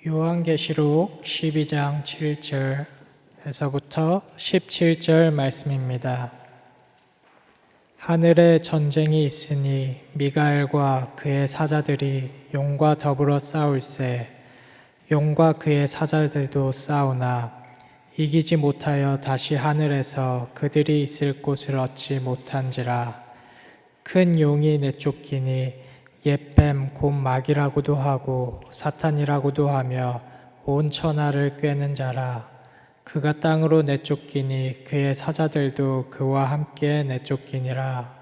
요한계시록 12장 7절에서부터 17절 말씀입니다. 하늘에 전쟁이 있으니 미가엘과 그의 사자들이 용과 더불어 싸울세. 용과 그의 사자들도 싸우나 이기지 못하여 다시 하늘에서 그들이 있을 곳을 얻지 못한지라. 큰 용이 내쫓기니 옛뱀 곧 마귀라고도 하고 사탄이라고도 하며 온 천하를 꿰는 자라. 그가 땅으로 내쫓기니 그의 사자들도 그와 함께 내쫓기니라.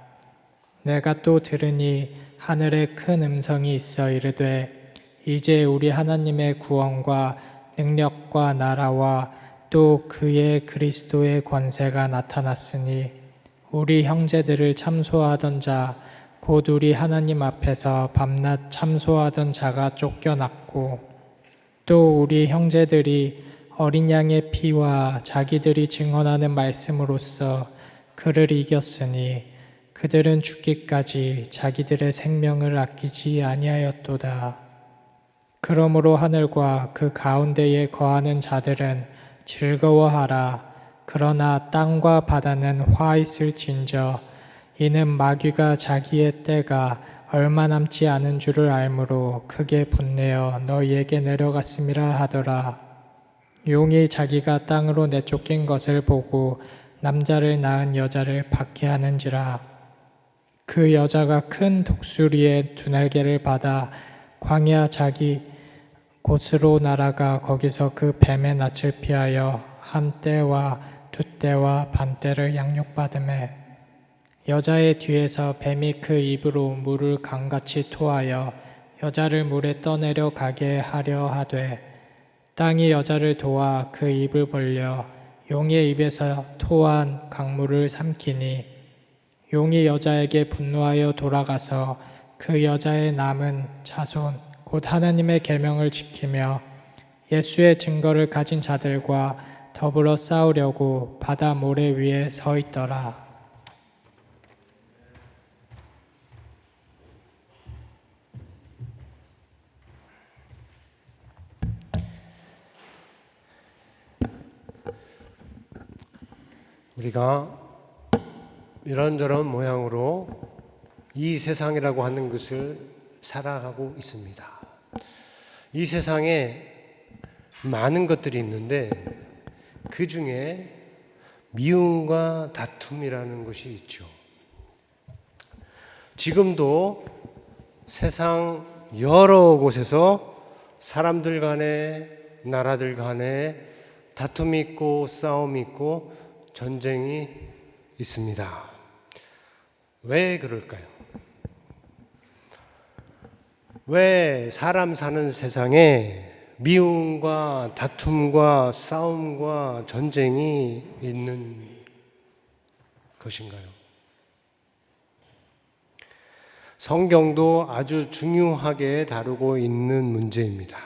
내가 또 들으니 하늘에 큰 음성이 있어 이르되 이제 우리 하나님의 구원과 능력과 나라와 또 그의 그리스도의 권세가 나타났으니 우리 형제들을 참소하던 자 곧 우리 하나님 앞에서 밤낮 참소하던 자가 쫓겨났고 또 우리 형제들이 어린 양의 피와 자기들이 증언하는 말씀으로써 그를 이겼으니 그들은 죽기까지 자기들의 생명을 아끼지 아니하였도다. 그러므로 하늘과 그 가운데에 거하는 자들은 즐거워하라. 그러나 땅과 바다는 화 있을진저 이는 마귀가 자기의 때가 얼마 남지 않은 줄을 알므로 크게 분내어 너희에게 내려갔음이라 하더라. 용이 자기가 땅으로 내쫓긴 것을 보고 남자를 낳은 여자를 박해하는지라. 그 여자가 큰 독수리의 두 날개를 받아 광야 자기 곳으로 날아가 거기서 그 뱀의 낯을 피하여 한 때와 두 때와 반 때를 양육받으매 여자의 뒤에서 뱀이 그 입으로 물을 강같이 토하여 여자를 물에 떠내려 가게 하려 하되 땅이 여자를 도와 그 입을 벌려 용의 입에서 토한 강물을 삼키니 용이 여자에게 분노하여 돌아가서 그 여자의 남은 자손 곧 하나님의 계명을 지키며 예수의 증거를 가진 자들과 더불어 싸우려고 바다 모래 위에 서 있더라. 우리가 이런저런 모양으로 이 세상이라고 하는 것을 살아가고 있습니다. 이 세상에 많은 것들이 있는데 그 중에 미움과 다툼이라는 것이 있죠. 지금도 세상 여러 곳에서 사람들 간에 나라들 간에 다툼이 있고 싸움이 있고 전쟁이 있습니다. 왜 그럴까요? 왜 사람 사는 세상에 미움과 다툼과 싸움과 전쟁이 있는 것인가요? 성경도 아주 중요하게 다루고 있는 문제입니다.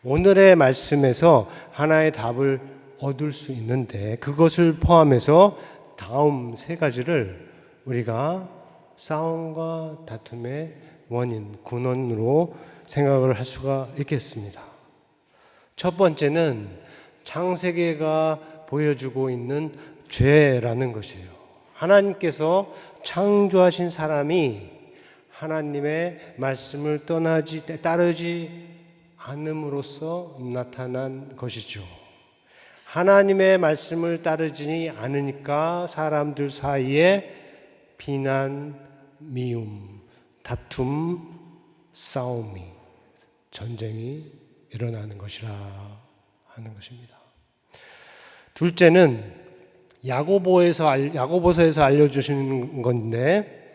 오늘의 말씀에서 하나의 답을 얻을 수 있는데 그것을 포함해서 다음 세 가지를 우리가 싸움과 다툼의 원인, 근원으로 생각을 할 수가 있겠습니다. 첫 번째는 창세기가 보여주고 있는 죄라는 것이에요. 하나님께서 창조하신 사람이 하나님의 말씀을 따르지 않음으로써 나타난 것이죠. 하나님의 말씀을 따르지 않으니까 사람들 사이에 비난, 미움, 다툼, 싸움이, 전쟁이 일어나는 것이라 하는 것입니다. 둘째는 야고보서에서 알려주시는 건데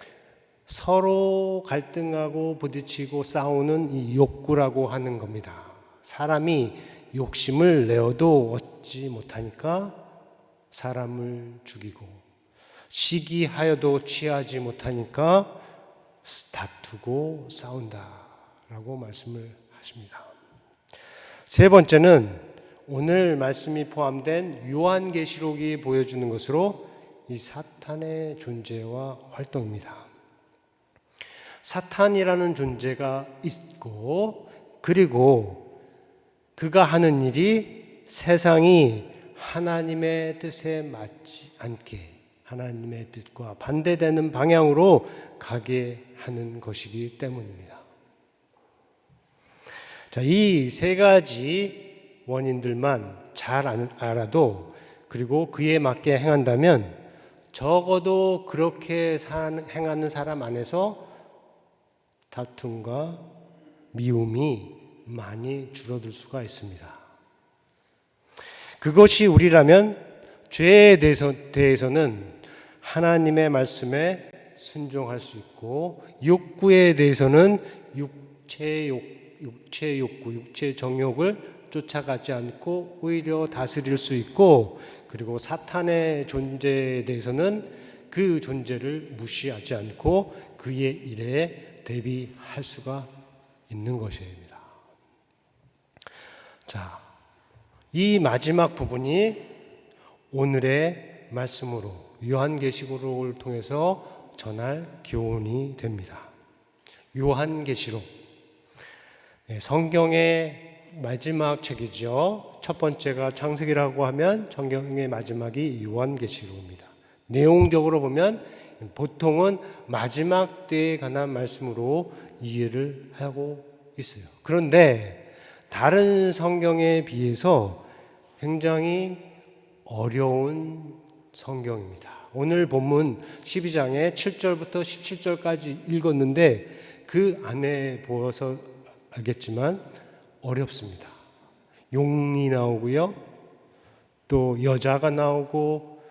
서로 갈등하고 부딪히고 싸우는 이 욕구라고 하는 겁니다. 사람이 욕심을 내어도 얻지 못하니까 사람을 죽이고 시기하여도 취하지 못하니까 다투고 싸운다라고 말씀을 하십니다. 세 번째는 오늘 말씀이 포함된 요한계시록이 보여주는 것으로 이 사탄의 존재와 활동입니다. 사탄이라는 존재가 있고 그리고 그가 하는 일이 세상이 하나님의 뜻에 맞지 않게, 하나님의 뜻과 반대되는 방향으로 가게 하는 것이기 때문입니다. 자, 이 세 가지 원인들만 잘 알아도, 그리고 그에 맞게 행한다면 적어도 그렇게 행하는 사람 안에서 다툼과 미움이 많이 줄어들 수가 있습니다. 그것이 우리라면 죄에 대해서는 하나님의 말씀에 순종할 수 있고, 욕구에 대해서는 육체 욕구, 육체 정욕을 쫓아가지 않고 오히려 다스릴 수 있고, 그리고 사탄의 존재에 대해서는 그 존재를 무시하지 않고 그의 일에 대비할 수가 있는 것입니다. 자, 이 마지막 부분이 오늘의 말씀으로 요한계시록을 통해서 전할 교훈이 됩니다. 요한계시록, 성경의 마지막 책이죠. 첫 번째가 창세기라고 하면 성경의 마지막이 요한계시록입니다. 내용적으로 보면 보통은 마지막 때에 관한 말씀으로 이해를 하고 있어요. 그런데 다른 성경에 비해서 굉장히 어려운 성경입니다. 오늘 본문 12장의 7절부터 17절까지 읽었는데 그 안에 보아서 알겠지만 어렵습니다. 용이 나오고요, 또 여자가 나오고,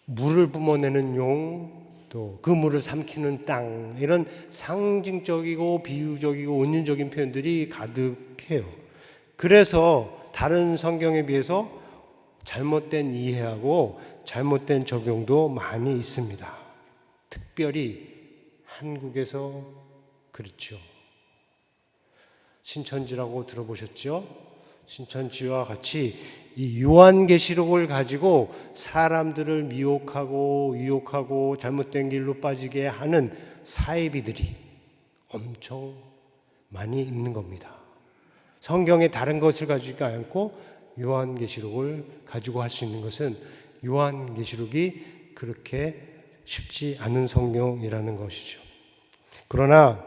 물을 뿜어내는 용, 또 그 물을 삼키는 땅, 이런 상징적이고 비유적이고 은유적인 표현들이 가득해요. 그래서 다른 성경에 비해서 잘못된 이해하고 잘못된 적용도 많이 있습니다. 특별히 한국에서 그렇죠. 신천지라고 들어보셨죠? 신천지와 같이 이 요한계시록을 가지고 사람들을 미혹하고 유혹하고 잘못된 길로 빠지게 하는 사이비들이 엄청 많이 있는 겁니다. 성경에 다른 것을 가지지 않고 요한계시록을 가지고 할 수 있는 것은 요한계시록이 그렇게 쉽지 않은 성경이라는 것이죠. 그러나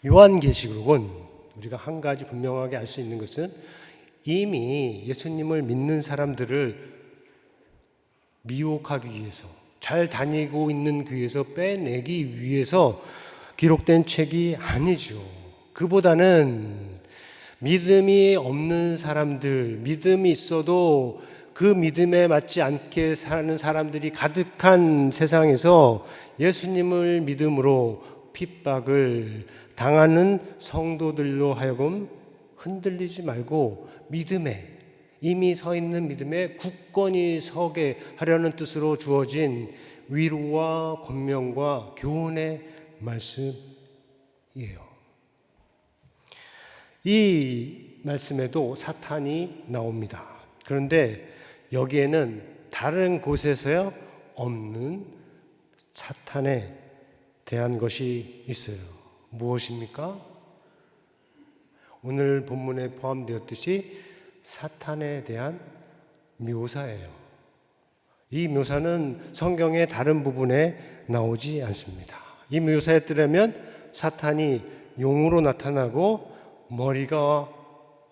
요한계시록은 우리가 한 가지 분명하게 알 수 있는 것은 이미 예수님을 믿는 사람들을 미혹하기 위해서, 잘 다니고 있는 교회에서 빼내기 위해서 기록된 책이 아니죠. 그보다는 믿음이 없는 사람들, 믿음이 있어도 그 믿음에 맞지 않게 사는 사람들이 가득한 세상에서 예수님을 믿음으로 핍박을 당하는 성도들로 하여금 흔들리지 말고 믿음에, 이미 서 있는 믿음에 굳건히 서게 하려는 뜻으로 주어진 위로와 권면과 교훈의 말씀이에요. 이 말씀에도 사탄이 나옵니다. 그런데 여기에는 다른 곳에서야 없는 사탄에 대한 것이 있어요. 무엇입니까? 오늘 본문에 포함되었듯이 사탄에 대한 묘사예요. 이 묘사는 성경의 다른 부분에 나오지 않습니다. 이 묘사에 따르면 사탄이 용으로 나타나고 머리가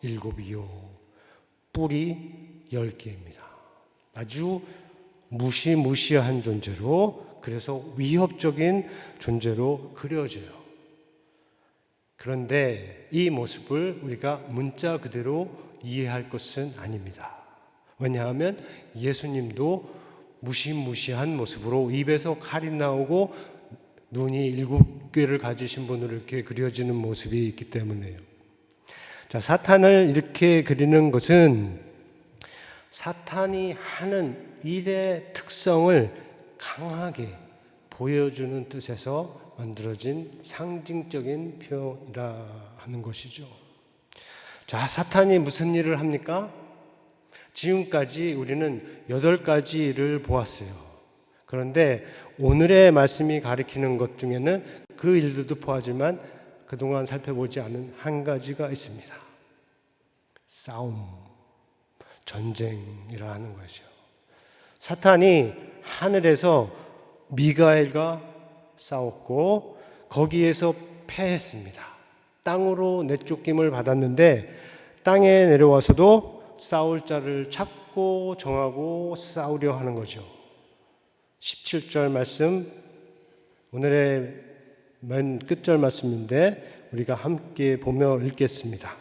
7이요, 뿔이 10개입니다. 아주 무시무시한 존재로, 그래서 위협적인 존재로 그려져요. 그런데 이 모습을 우리가 문자 그대로 이해할 것은 아닙니다. 왜냐하면 예수님도 무시무시한 모습으로 입에서 칼이 나오고 눈이 7개를 가지신 분으로 이렇게 그려지는 모습이 있기 때문에요. 자, 사탄을 이렇게 그리는 것은 사탄이 하는 일의 특성을 강하게 보여주는 뜻에서 만들어진 상징적인 표현이라 하는 것이죠. 자, 사탄이 무슨 일을 합니까? 지금까지 우리는 8가지를 보았어요. 그런데 오늘의 말씀이 가리키는 것 중에는 그 일들도 포함하지만 그동안 살펴보지 않은 한 가지가 있습니다. 싸움, 전쟁이라 하는 것이죠. 사탄이 하늘에서 미가엘과 싸웠고 거기에서 패했습니다. 땅으로 내쫓김을 받았는데 땅에 내려와서도 싸울 자를 찾고 정하고 싸우려 하는 거죠. 17절 말씀, 오늘의 맨 끝절 말씀인데 우리가 함께 보며 읽겠습니다.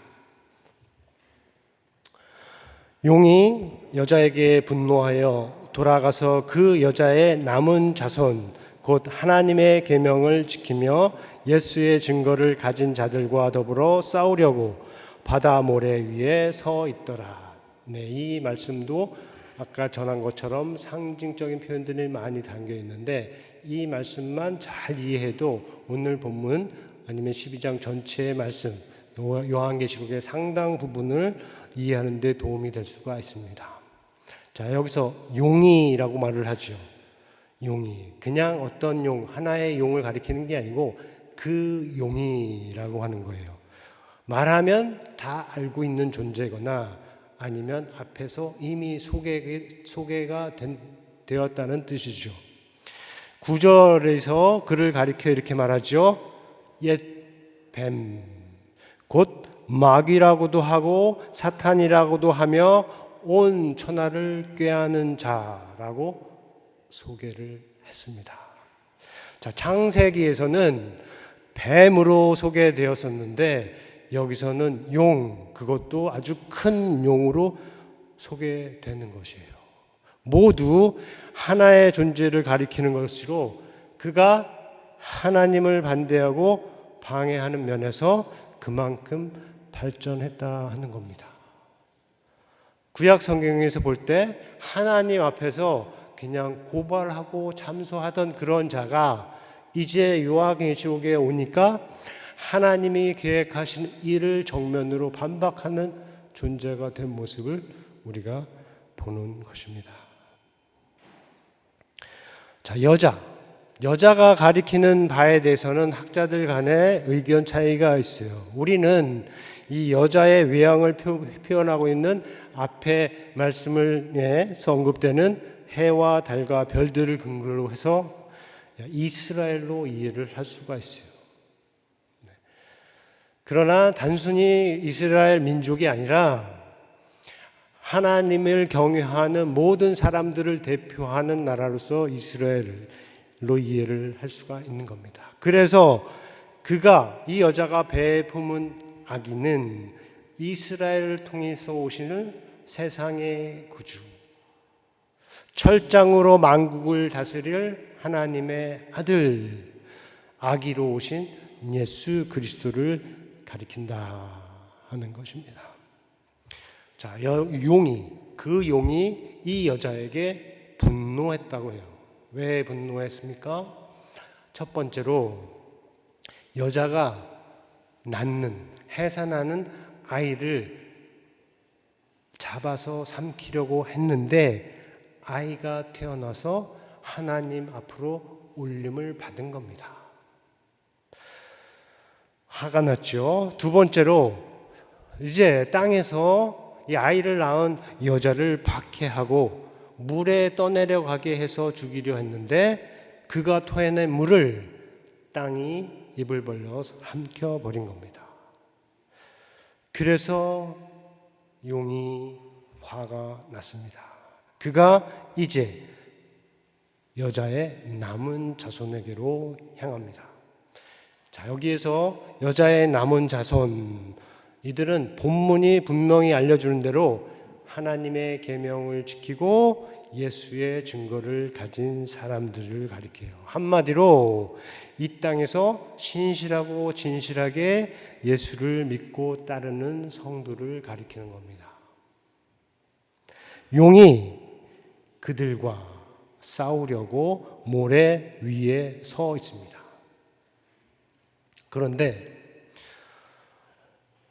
용이 여자에게 분노하여 돌아가서 그 여자의 남은 자손 곧 하나님의 계명을 지키며 예수의 증거를 가진 자들과 더불어 싸우려고 바다 모래 위에 서 있더라. 네, 이 말씀도 아까 전한 것처럼 상징적인 표현들이 많이 담겨 있는데 이 말씀만 잘 이해해도 오늘 본문 아니면 12장 전체의 말씀, 요한계시록의 상당 부분을 이해하는 데 도움이 될 수가 있습니다. 자, 여기서 용이라고 말을 하죠. 용이 그냥 어떤 용, 하나의 용을 가리키는 게 아니고 그 용이라고 하는 거예요. 말하면 다 알고 있는 존재거나 아니면 앞에서 이미 소개가 되었다는 뜻이죠. 9절에서 그를 가리켜 이렇게 말하죠. 옛 뱀, 곧 마귀라고도 하고 사탄이라고도 하며 온 천하를 꾀하는 자라고 소개를 했습니다. 자, 창세기에서는 뱀으로 소개되었었는데 여기서는 용, 그것도 아주 큰 용으로 소개되는 것이에요. 모두 하나의 존재를 가리키는 것으로 그가 하나님을 반대하고 방해하는 면에서 그만큼 발전했다 하는 겁니다. 구약 성경에서 볼 때 하나님 앞에서 그냥 고발하고 참소하던 그런 자가 이제 요한계시록에 오니까 하나님이 계획하신 일을 정면으로 반박하는 존재가 된 모습을 우리가 보는 것입니다. 자, 여자가 가리키는 바에 대해서는 학자들 간에 의견 차이가 있어요. 우리는 이 여자의 외양을 표현하고 있는 앞에 말씀을 언급되는 해와 달과 별들을 근거로 해서 이스라엘로 이해를 할 수가 있어요. 그러나 단순히 이스라엘 민족이 아니라 하나님을 경외하는 모든 사람들을 대표하는 나라로서 이스라엘로 이해를 할 수가 있는 겁니다. 그래서 이 여자가 배에 품은 아기는 이스라엘을 통해서 오시는 세상의 구주, 철장으로 만국을 다스릴 하나님의 아들, 아기로 오신 예수 그리스도를 가리킨다 하는 것입니다. 자, 그 용이 이 여자에게 분노했다고 해요. 왜 분노했습니까? 첫 번째로 여자가 해산하는 아이를 잡아서 삼키려고 했는데 아이가 태어나서 하나님 앞으로 올림을 받은 겁니다. 화가 났죠. 두 번째로 이제 땅에서 이 아이를 낳은 여자를 박해하고 물에 떠내려가게 해서 죽이려 했는데 그가 토해낸 물을 땅이 입을 벌려 삼켜버린 겁니다. 그래서 용이 화가 났습니다. 그가 이제 여자의 남은 자손에게로 향합니다. 자, 여기에서 여자의 남은 자손, 이들은 본문이 분명히 알려주는 대로 하나님의 계명을 지키고 예수의 증거를 가진 사람들을 가리켜요. 한마디로 이 땅에서 신실하고 진실하게 예수를 믿고 따르는 성도를 가리키는 겁니다. 용이 그들과 싸우려고 모래 위에 서 있습니다. 그런데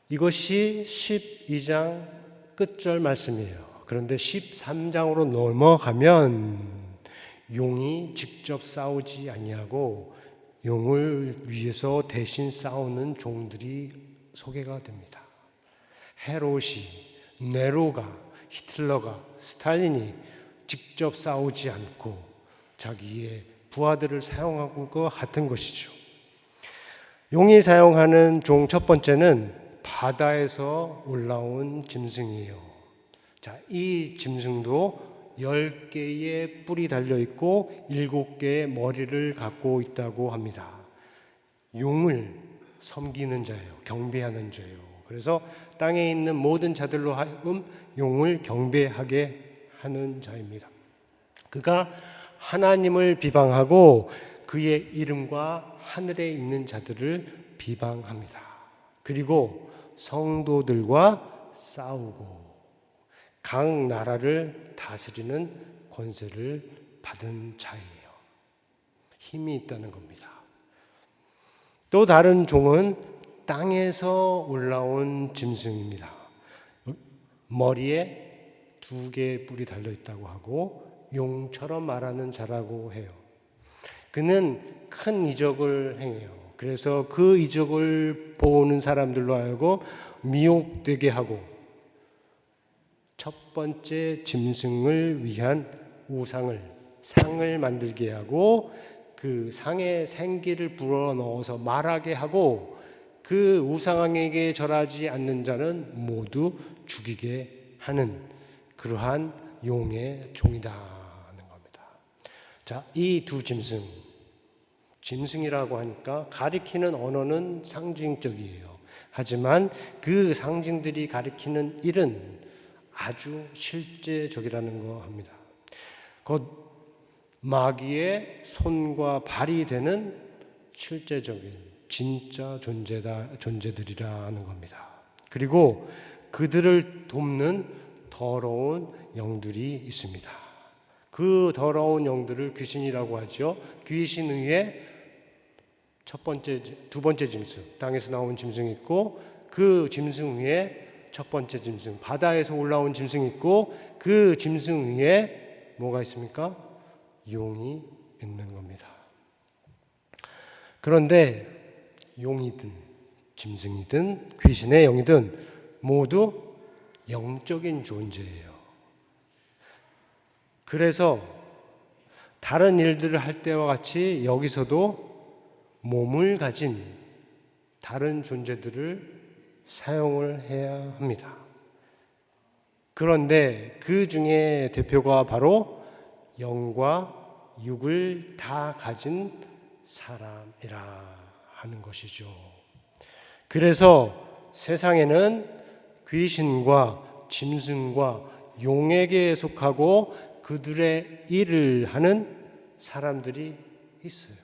이것이 12장 끝절 말씀이에요. 그런데 13장으로 넘어가면 용이 직접 싸우지 아니하고 용을 위해서 대신 싸우는 종들이 소개가 됩니다. 헤롯이, 네로가, 히틀러가, 스탈린이 직접 싸우지 않고 자기의 부하들을 사용한 것 같은 것이죠. 용이 사용하는 종 첫 번째는 바다에서 올라온 짐승이에요. 자, 이 짐승도 10개의 뿔이 달려있고 7개의 머리를 갖고 있다고 합니다. 용을 섬기는 자예요. 경배하는 자예요. 그래서 땅에 있는 모든 자들로 하여금 용을 경배하게 하는 자입니다. 그가 하나님을 비방하고 그의 이름과 하늘에 있는 자들을 비방합니다. 그리고 성도들과 싸우고 각 나라를 다스리는 권세를 받은 자예요. 힘이 있다는 겁니다. 또 다른 종은 땅에서 올라온 짐승입니다. 머리에 2개의 뿔이 달려있다고 하고 용처럼 말하는 자라고 해요. 그는 큰 이적을 행해요. 그래서 그 이적을 보는 사람들로 하여금 미혹되게 하고 첫 번째 짐승을 위한 상을 만들게 하고 그 상에 생기를 불어넣어서 말하게 하고 그 우상에게 절하지 않는 자는 모두 죽이게 하는 그러한 용의 종이다는 겁니다. 자, 이 두 짐승이라고 하니까 가리키는 언어는 상징적이에요. 하지만 그 상징들이 가리키는 일은 아주 실제적이라는 거 합니다. 곧 마귀의 손과 발이 되는 실제적인 진짜 존재들이라는 겁니다. 그리고 그들을 돕는 더러운 영들이 있습니다. 그 더러운 영들을 귀신이라고 하죠. 귀신 위에 두 번째 짐승, 땅에서 나온 짐승이 있고 그 짐승 위에 첫 번째 짐승, 바다에서 올라온 짐승이 있고 그 짐승 위에 뭐가 있습니까? 용이 있는 겁니다. 그런데 용이든 짐승이든 귀신의 영이든 모두 영적인 존재예요. 그래서 다른 일들을 할 때와 같이 여기서도 몸을 가진 다른 존재들을 사용을 해야 합니다. 그런데 그 중에 대표가 바로 영과 육을 다 가진 사람이라 하는 것이죠. 그래서 세상에는 귀신과 짐승과 용에게 속하고 그들의 일을 하는 사람들이 있어요.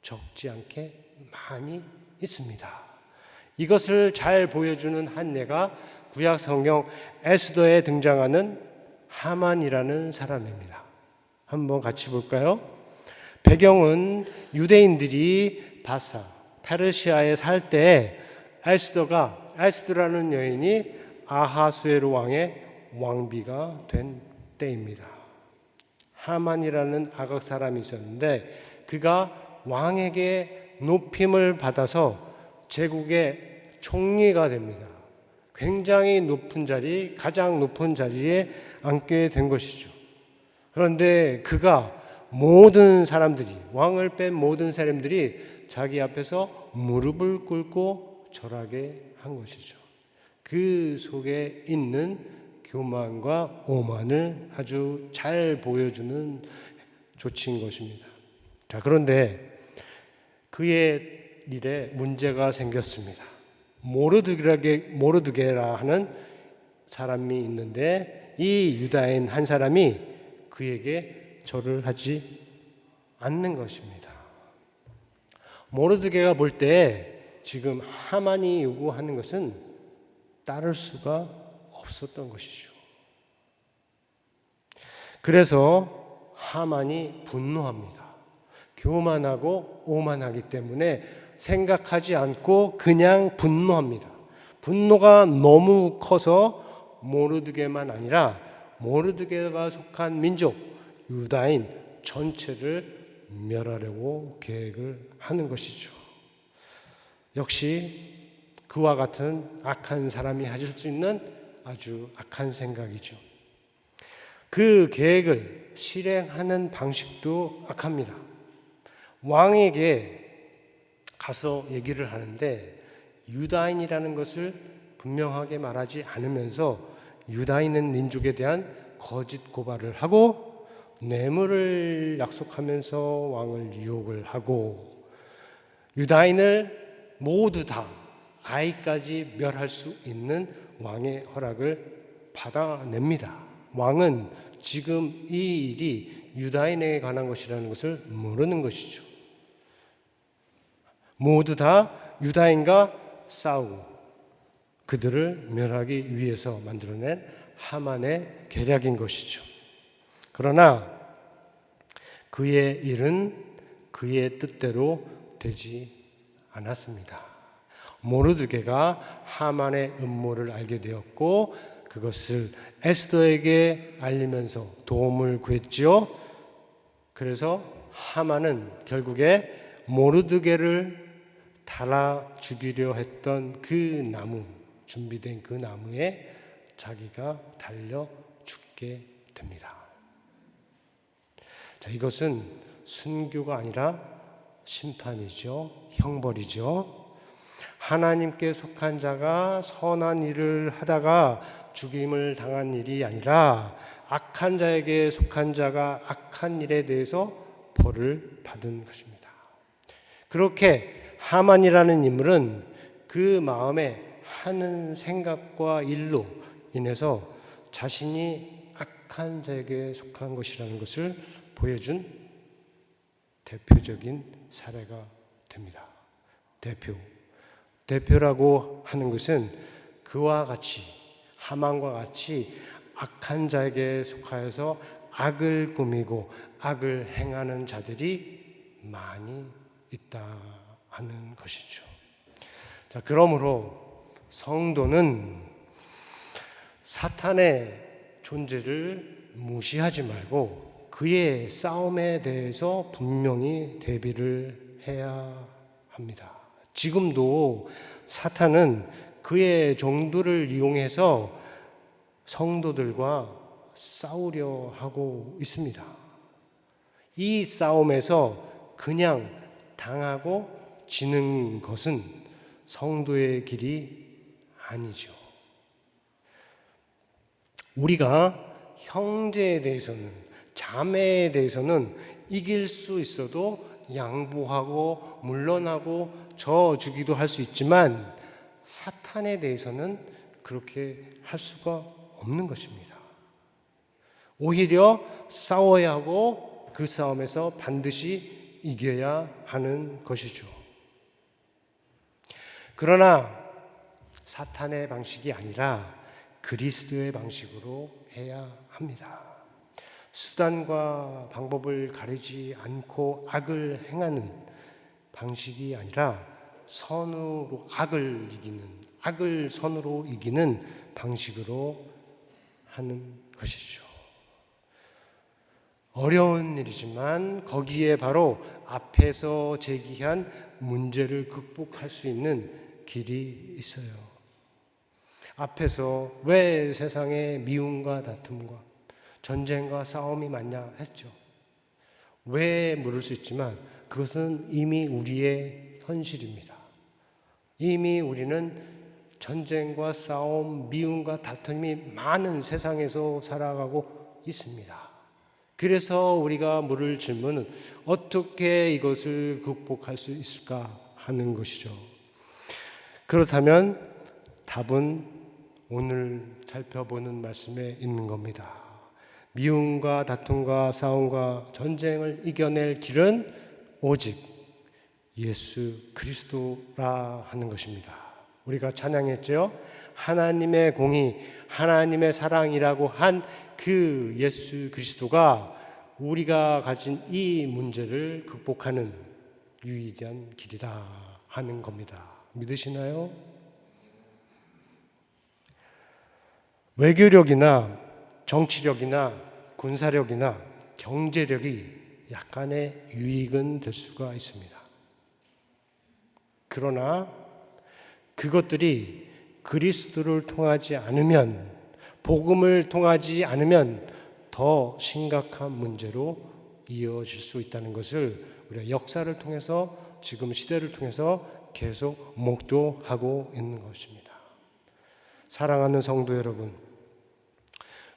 적지 않게 많이 있습니다. 이것을 잘 보여주는 한 예가 구약 성경 에스더에 등장하는 하만이라는 사람입니다. 한번 같이 볼까요? 배경은 유대인들이 페르시아에 살 때 에스더라는 여인이 아하수에로 왕의 왕비가 된 때입니다. 하만이라는 아각 사람이 있었는데 그가 왕에게 높임을 받아서 제국의 총리가 됩니다. 굉장히 높은 자리, 가장 높은 자리에 앉게 된 것이죠. 그런데 그가 왕을 뺀 모든 사람들이 자기 앞에서 무릎을 꿇고 절하게 한 것이죠. 그 속에 있는 교만과 오만을 아주 잘 보여주는 조치인 것입니다. 자, 그런데 그의 일에 문제가 생겼습니다. 모르드게라 하는 사람이 있는데 이 유다인 한 사람이 그에게 절을 하지 않는 것입니다. 모르드게가 볼 때 지금 하만이 요구하는 것은 따를 수가 없었던 것이죠. 그래서 하만이 분노합니다. 교만하고 오만하기 때문에 생각하지 않고 그냥 분노합니다. 분노가 너무 커서 모르드게만 아니라 모르드게가 속한 민족 유다인 전체를 멸하려고 계획을 하는 것이죠. 역시 그와 같은 악한 사람이 하실 수 있는 아주 악한 생각이죠. 그 계획을 실행하는 방식도 악합니다. 왕에게 가서 얘기를 하는데 유다인이라는 것을 분명하게 말하지 않으면서 유다인은 민족에 대한 거짓 고발을 하고 뇌물을 약속하면서 왕을 유혹을 하고 유다인을 모두 다 아이까지 멸할 수 있는 왕의 허락을 받아냅니다. 왕은 지금 이 일이 유다인에게 관한 것이라는 것을 모르는 것이죠. 모두 다 유다인과 싸우고 그들을 멸하기 위해서 만들어낸 하만의 계략인 것이죠. 그러나 그의 일은 그의 뜻대로 되지 않았습니다. 모르드게가 하만의 음모를 알게 되었고 그것을 에스더에게 알리면서 도움을 구했지요. 그래서 하만은 결국에 모르드게를 달아 죽이려 했던 그 나무, 준비된 그 나무에 자기가 달려 죽게 됩니다. 자, 이것은 순교가 아니라 심판이죠. 형벌이죠. 하나님께 속한 자가 선한 일을 하다가 죽임을 당한 일이 아니라 악한 자에게 속한 자가 악한 일에 대해서 벌을 받은 것입니다. 그렇게 하만이라는 인물은 그 마음에 하는 생각과 일로 인해서 자신이 악한 자에게 속한 것이라는 것을 보여준 대표적인 사례가 됩니다. 대표라고 하는 것은 그와 같이 하만과 같이 악한 자에게 속하여서 악을 꾸미고 악을 행하는 자들이 많이 있다 하는 것이죠. 자, 그러므로 성도는 사탄의 존재를 무시하지 말고 그의 싸움에 대해서 분명히 대비를 해야 합니다. 지금도 사탄은 그의 종들을 이용해서 성도들과 싸우려 하고 있습니다. 이 싸움에서 그냥 당하고 지는 것은 성도의 길이 아니죠. 우리가 형제에 대해서는, 자매에 대해서는 이길 수 있어도 양보하고 물러나고 져주기도 할 수 있지만 사탄에 대해서는 그렇게 할 수가 없는 것입니다. 오히려 싸워야 하고 그 싸움에서 반드시 이겨야 하는 것이죠. 그러나 사탄의 방식이 아니라 그리스도의 방식으로 해야 합니다. 수단과 방법을 가리지 않고 악을 행하는 방식이 아니라 선으로 악을 이기는, 악을 선으로 이기는 방식으로 하는 것이죠. 어려운 일이지만 거기에 바로 앞에서 제기한 문제를 극복할 수 있는 길이 있어요. 앞에서 왜 세상에 미움과 다툼과 전쟁과 싸움이 많냐 했죠. 왜 물을 수 있지만 그것은 이미 우리의 현실입니다. 이미 우리는 전쟁과 싸움, 미움과 다툼이 많은 세상에서 살아가고 있습니다. 그래서 우리가 물을 질문은 어떻게 이것을 극복할 수 있을까 하는 것이죠. 그렇다면 답은 오늘 살펴보는 말씀에 있는 겁니다. 미움과 다툼과 싸움과 전쟁을 이겨낼 길은 오직 예수 그리스도라 하는 것입니다. 우리가 찬양했죠. 하나님의 공의, 하나님의 사랑이라고 한 그 예수 그리스도가 우리가 가진 이 문제를 극복하는 유일한 길이다 하는 겁니다. 믿으시나요? 외교력이나 정치력이나 군사력이나 경제력이 약간의 유익은 될 수가 있습니다. 그러나 그것들이 그리스도를 통하지 않으면, 복음을 통하지 않으면 더 심각한 문제로 이어질 수 있다는 것을 우리가 역사를 통해서, 지금 시대를 통해서 계속 목도하고 있는 것입니다. 사랑하는 성도 여러분,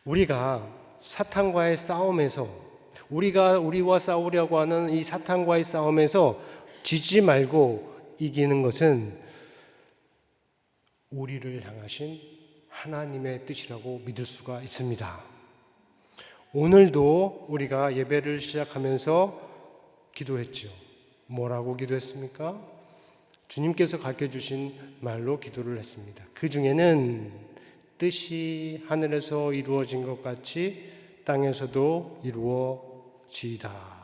우리가 사탄과의 싸움에서, 우리와 싸우려고 하는 이 사탄과의 싸움에서 지지 말고 이기는 것은 우리를 향하신 하나님의 뜻이라고 믿을 수가 있습니다. 오늘도 우리가 예배를 시작하면서 기도했죠. 뭐라고 기도했습니까? 주님께서 가르쳐주신 말로 기도를 했습니다. 그 중에는 뜻이 하늘에서 이루어진 것 같이 땅에서도 이루어지이다.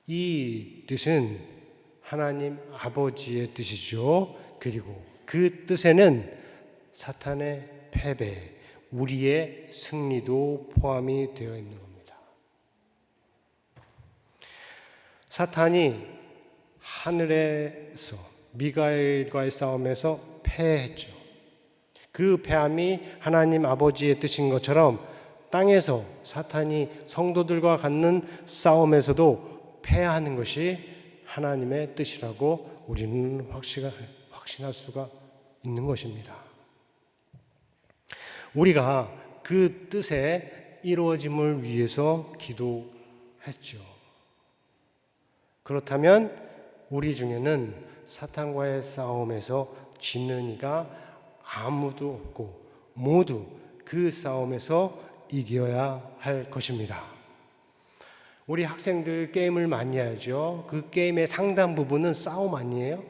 이 뜻은 하나님 아버지의 뜻이죠. 그리고 그 뜻에는 사탄의 패배, 우리의 승리도 포함이 되어 있는 겁니다. 사탄이 하늘에서 미가엘과의 싸움에서 패했죠. 그 패함이 하나님 아버지의 뜻인 것처럼 땅에서 사탄이 성도들과 갖는 싸움에서도 패하는 것이 하나님의 뜻이라고 우리는 확신할 수가 있는 것입니다. 우리가 그 뜻의 이루어짐을 위해서 기도했죠. 그렇다면 우리 중에는 사탄과의 싸움에서 지는 이가 아무도 없고 모두 그 싸움에서 이겨야 할 것입니다. 우리 학생들 게임을 많이 하죠. 그 게임의 상당 부분은 싸움 아니에요?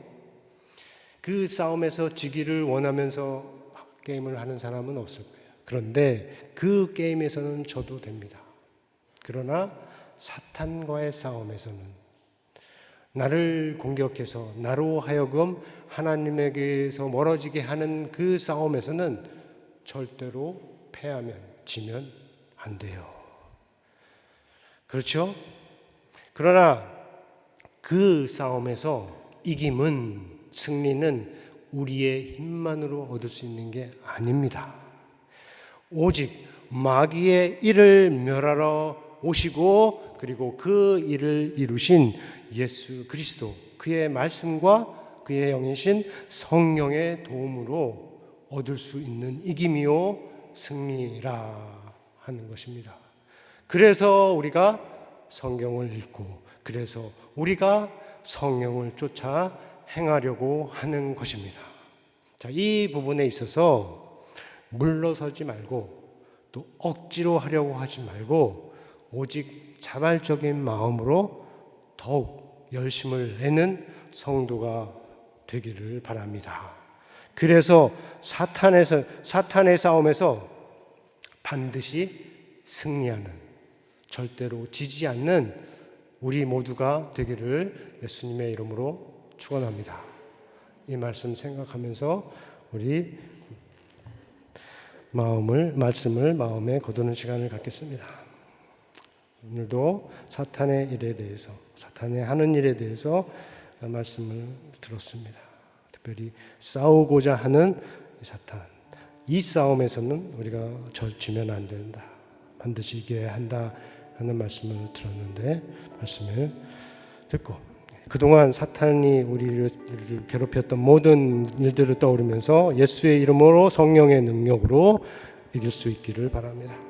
그 싸움에서 지기를 원하면서 게임을 하는 사람은 없을 거예요. 그런데 그 게임에서는 져도 됩니다. 그러나 사탄과의 싸움에서는 나를 공격해서 나로 하여금 하나님에게서 멀어지게 하는 그 싸움에서는 절대로 패하면, 지면 안 돼요. 그렇죠? 그러나 그 싸움에서 이김은, 승리는 우리의 힘만으로 얻을 수 있는 게 아닙니다. 오직 마귀의 일을 멸하러 오시고 그리고 그 일을 이루신 예수 그리스도, 그의 말씀과 그의 영이신 성령의 도움으로 얻을 수 있는 이김이요 승리라 하는 것입니다. 그래서 우리가 성경을 읽고, 그래서 우리가 성령을 쫓아 행하려고 하는 것입니다. 자, 이 부분에 있어서 물러서지 말고 또 억지로 하려고 하지 말고 오직 자발적인 마음으로 더욱 열심을 내는 성도가 되기를 바랍니다. 그래서 사탄의 싸움에서 반드시 승리하는, 절대로 지지 않는 우리 모두가 되기를 예수님의 이름으로 축원합니다. 이 말씀 생각하면서 우리 말씀을 마음에 거두는 시간을 갖겠습니다. 오늘도 사탄의 일에 대해서, 사탄의 하는 일에 대해서 말씀을 들었습니다. 특별히 싸우고자 하는 사탄, 이 싸움에서는 우리가 지면 안 된다, 반드시 이겨야 한다 하는 말씀을 들었는데, 말씀을 듣고 그동안 사탄이 우리를 괴롭혔던 모든 일들을 떠오르면서 예수의 이름으로, 성령의 능력으로 이길 수 있기를 바랍니다.